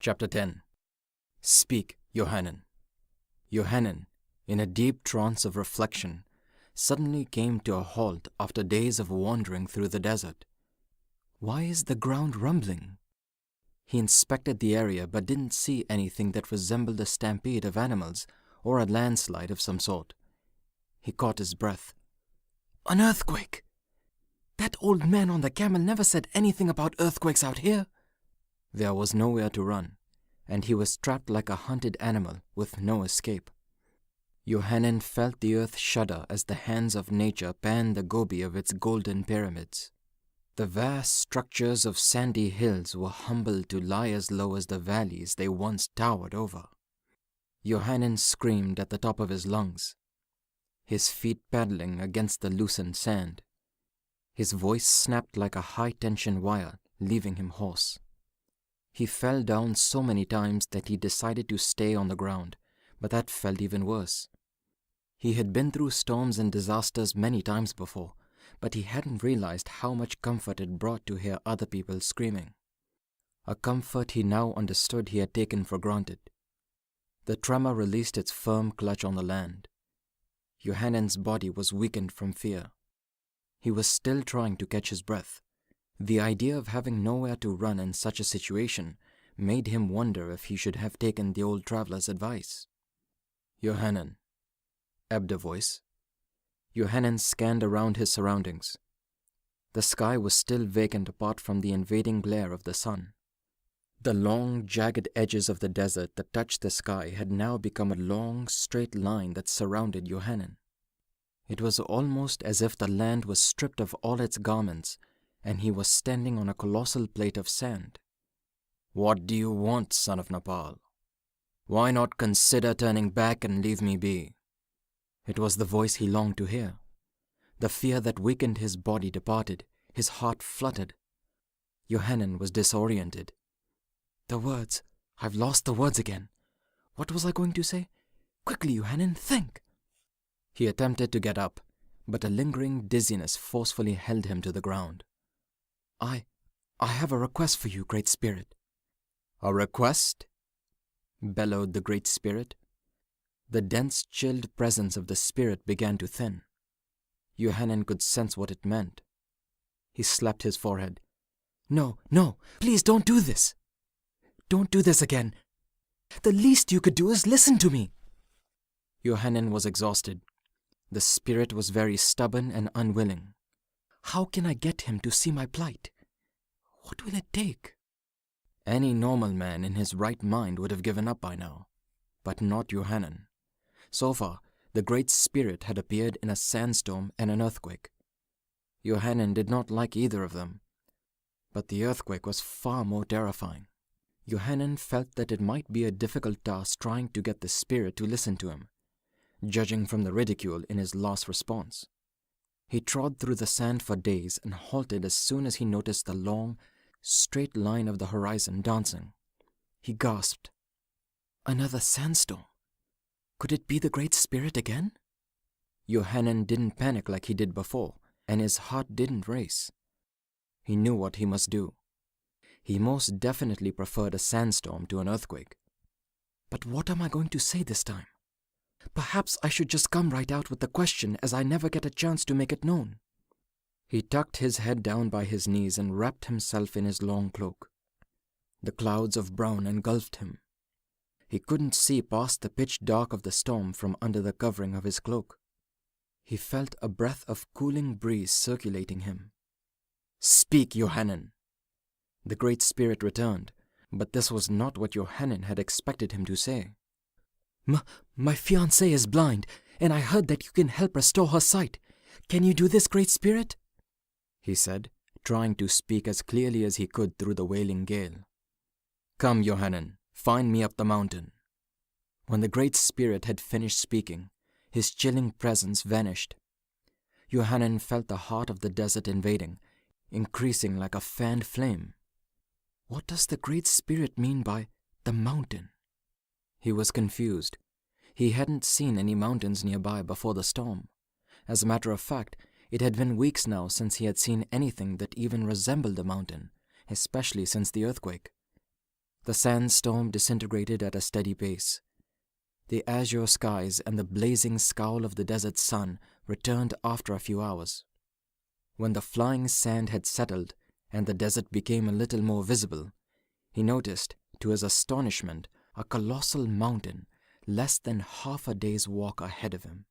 Chapter 10. Speak, Yohanan. Yohanan, in a deep trance of reflection, suddenly came to a halt after days of wandering through the desert. Why is the ground rumbling? He inspected the area but didn't see anything that resembled a stampede of animals or a landslide of some sort. He caught his breath. An earthquake! That old man on the camel never said anything about earthquakes out here. There was nowhere to run, and he was trapped like a hunted animal with no escape. Yohanan felt the earth shudder as the hands of nature panned the gobi of its golden pyramids. The vast structures of sandy hills were humbled to lie as low as the valleys they once towered over. Yohanan screamed at the top of his lungs, his feet paddling against the loosened sand. His voice snapped like a high-tension wire, leaving him hoarse. He fell down so many times that he decided to stay on the ground, but that felt even worse. He had been through storms and disasters many times before, but he hadn't realized how much comfort it brought to hear other people screaming. A comfort he now understood he had taken for granted. The tremor released its firm clutch on the land. Yohanan's body was weakened from fear. He was still trying to catch his breath. The idea of having nowhere to run in such a situation made him wonder if he should have taken the old traveler's advice. Yohanan, ebbed a voice. Yohanan scanned around his surroundings. The sky was still vacant apart from the invading glare of the sun. The long, jagged edges of the desert that touched the sky had now become a long, straight line that surrounded Yohanan. It was almost as if the land was stripped of all its garments, and he was standing on a colossal plate of sand. What do you want, Son of Nepal? Why not consider turning back and leave me be? It was the voice he longed to hear. The fear that weakened his body departed, his heart fluttered. Yohanan was disoriented. The words, I've lost the words again. What was I going to say? Quickly, Yohanan, think! He attempted to get up, but a lingering dizziness forcefully held him to the ground. I have a request for you, Great Spirit. A request? Bellowed the Great Spirit. The dense, chilled presence of the Spirit began to thin. Yohanan could sense what it meant. He slapped his forehead. No, please don't do this. Don't do this again. The least you could do is listen to me. Yohanan was exhausted. The Spirit was very stubborn and unwilling. How can I get him to see my plight? What will it take? Any normal man in his right mind would have given up by now, but not Yohanan. So far, the Great Spirit had appeared in a sandstorm and an earthquake. Yohanan did not like either of them, but the earthquake was far more terrifying. Yohanan felt that it might be a difficult task trying to get the Spirit to listen to him, judging from the ridicule in his last response. He trod through the sand for days and halted as soon as he noticed the long, straight line of the horizon dancing. He gasped. Another sandstorm. Could it be the Great Spirit again? Yohanan didn't panic like he did before, and his heart didn't race. He knew what he must do. He most definitely preferred a sandstorm to an earthquake. But what am I going to say this time? Perhaps I should just come right out with the question, as I never get a chance to make it known. He tucked his head down by his knees and wrapped himself in his long cloak. The clouds of brown engulfed him. He couldn't see past the pitch dark of the storm from under the covering of his cloak. He felt a breath of cooling breeze circulating him. Speak, Yohanan! The Great Spirit returned, but this was not what Yohanan had expected him to say. My fiancée is blind, and I heard that you can help restore her sight. Can you do this, Great Spirit? He said, trying to speak as clearly as he could through the wailing gale. Come, Yohanan, find me up the mountain. When the Great Spirit had finished speaking, his chilling presence vanished. Yohanan felt the heart of the desert invading, increasing like a fanned flame. What does the Great Spirit mean by the mountain? He was confused. He hadn't seen any mountains nearby before the storm. As a matter of fact, it had been weeks now since he had seen anything that even resembled a mountain, especially since the earthquake. The sandstorm disintegrated at a steady pace. The azure skies and the blazing scowl of the desert sun returned after a few hours. When the flying sand had settled and the desert became a little more visible, he noticed, to his astonishment, a colossal mountain less than half a day's walk ahead of him.